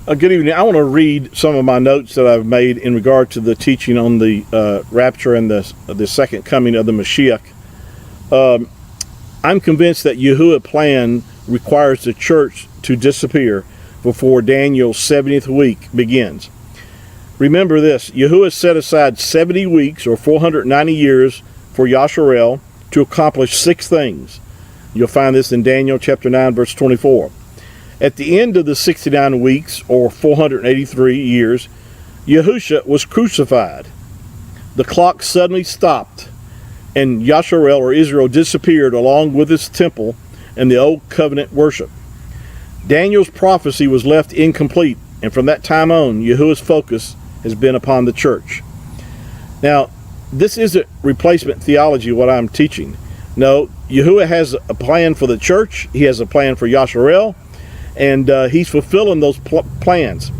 Good evening. I want to read some of my notes that I've made in regard to the teaching on the rapture and the second coming of the Mashiach. I'm convinced that Yahuwah's plan requires the church to disappear before Daniel's 70th week begins. Remember this, Yahuwah set aside 70 weeks or 490 years for Yasharel to accomplish 6 things. You'll find this in Daniel chapter 9 verse 24. At the end of the 69 weeks, or 483 years, Yahusha was crucified. The clock suddenly stopped, and Yasharel, or Israel, disappeared along with its temple and the old covenant worship. Daniel's prophecy was left incomplete, and from that time on, Yahuwah's focus has been upon the church. Now, this isn't replacement theology, what I'm teaching. No, Yahuwah has a plan for the church. He has a plan for Yasharel. And he's fulfilling those plans.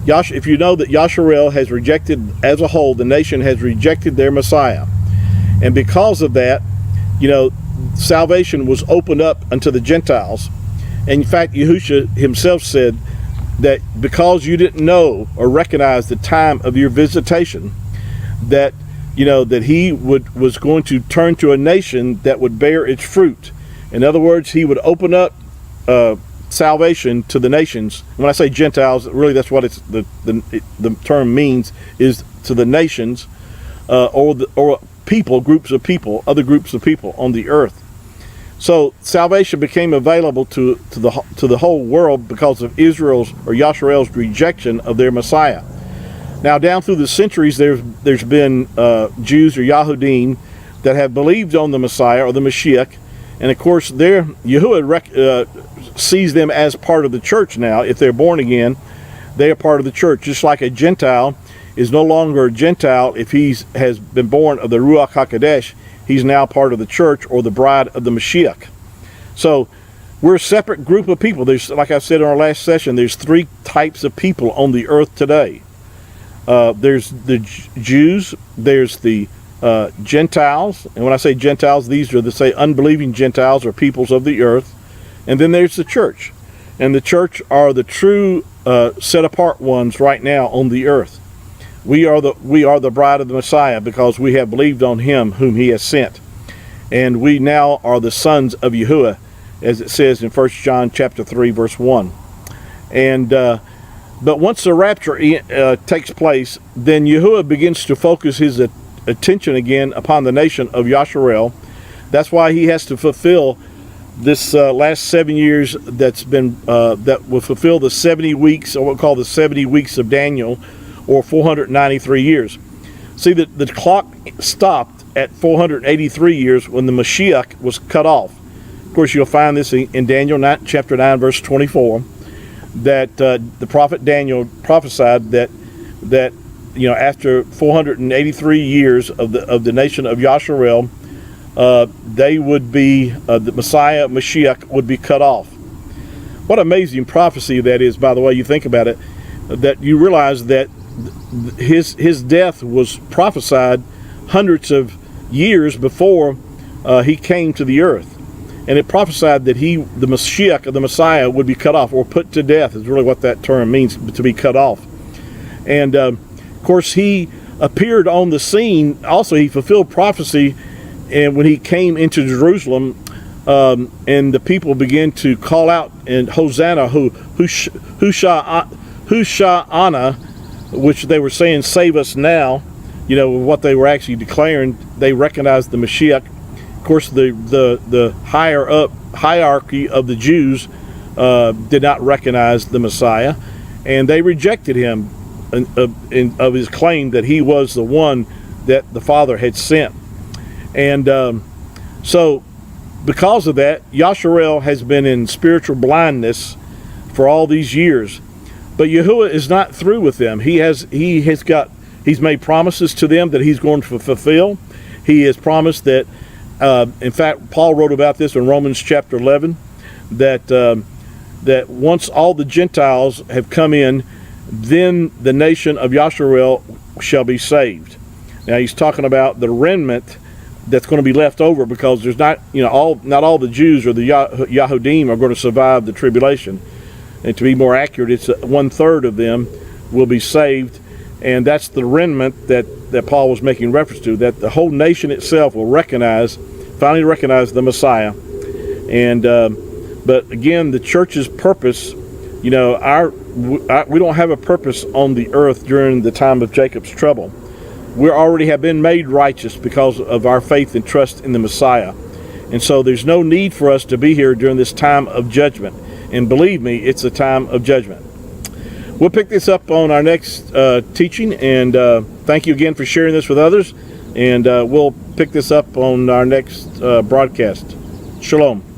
If you know that Yasharel has rejected, as a whole, the nation has rejected their Messiah. And because of that, salvation was opened up unto the Gentiles. And in fact, Yahusha himself said that because you didn't know or recognize the time of your visitation, that that he was going to turn to a nation that would bear its fruit. In other words, he would open up salvation to the nations. When I say Gentiles, really that's what the term means, is to the nations, or people, groups of people, other groups of people on the earth. So salvation became available to the whole world because of Israel's, or Yasharel's, rejection of their Messiah. Now, down through the centuries, there's been Jews or Yahudim that have believed on the Messiah or the Mashiach, and of course, Yahuwah sees them as part of the church now. If they're born again, they are part of the church. Just like a Gentile is no longer a Gentile if he has been born of the Ruach HaKodesh, he's now part of the church or the bride of the Mashiach. So we're a separate group of people. There's, like I said in our last session, there's 3 types of people on the earth today. There's the Jews, there's the Gentiles, and when I say Gentiles, these are the unbelieving Gentiles or peoples of the earth. And then there's the church, and the church are the true set apart ones right now on the earth. We are the bride of the Messiah because we have believed on him whom he has sent, and we now are the sons of Yahuwah, as it says in 1 John chapter 3 verse 1. And but once the rapture takes place, then Yahuwah begins to focus his attention again upon the nation of Yasharel. That's why he has to fulfill this last 7 years that will fulfill the 70 weeks, or what we call the 70 weeks of Daniel, or 493 years. See, the clock stopped at 483 years when the Mashiach was cut off. Of course, you'll find this in Daniel chapter 9, verse 24, that the prophet Daniel prophesied that after 483 years of the nation of Yasharel, they would be, the Messiah, Mashiach, would be cut off. What amazing prophecy that is, by the way, you think about it, that you realize that his death was prophesied hundreds of years before he came to the earth. And it prophesied that the Mashiach, or the Messiah, would be cut off, or put to death is really what that term means, to be cut off. And of course, he appeared on the scene. Also, he fulfilled prophecy, and when he came into Jerusalem, and the people began to call out, and Hosanna, Husha'ana, which they were saying, save us now, what they were actually declaring, they recognized the Mashiach. Of course, the higher up hierarchy of the Jews did not recognize the Messiah, and they rejected him of his claim that he was the one that the Father had sent. And so because of that, Yasharel has been in spiritual blindness for all these years. But Yahuwah is not through with them. He's made promises to them that he's going to fulfill. He has promised that, in fact, Paul wrote about this in Romans chapter 11, that once all the Gentiles have come in, then the nation of Yasharel shall be saved. Now he's talking about the remnant that's going to be left over, because there's not all the Jews or the Yahudim are going to survive the tribulation. and to be more accurate, it's 1/3 of them will be saved, and that's the remnant that Paul was making reference to, that the whole nation itself will finally recognize the Messiah. And but again, the church's purpose, we don't have a purpose on the earth during the time of Jacob's trouble. We already have been made righteous because of our faith and trust in the Messiah. And so there's no need for us to be here during this time of judgment. And believe me, it's a time of judgment. We'll pick this up on our next teaching, and thank you again for sharing this with others. And we'll pick this up on our next broadcast. Shalom.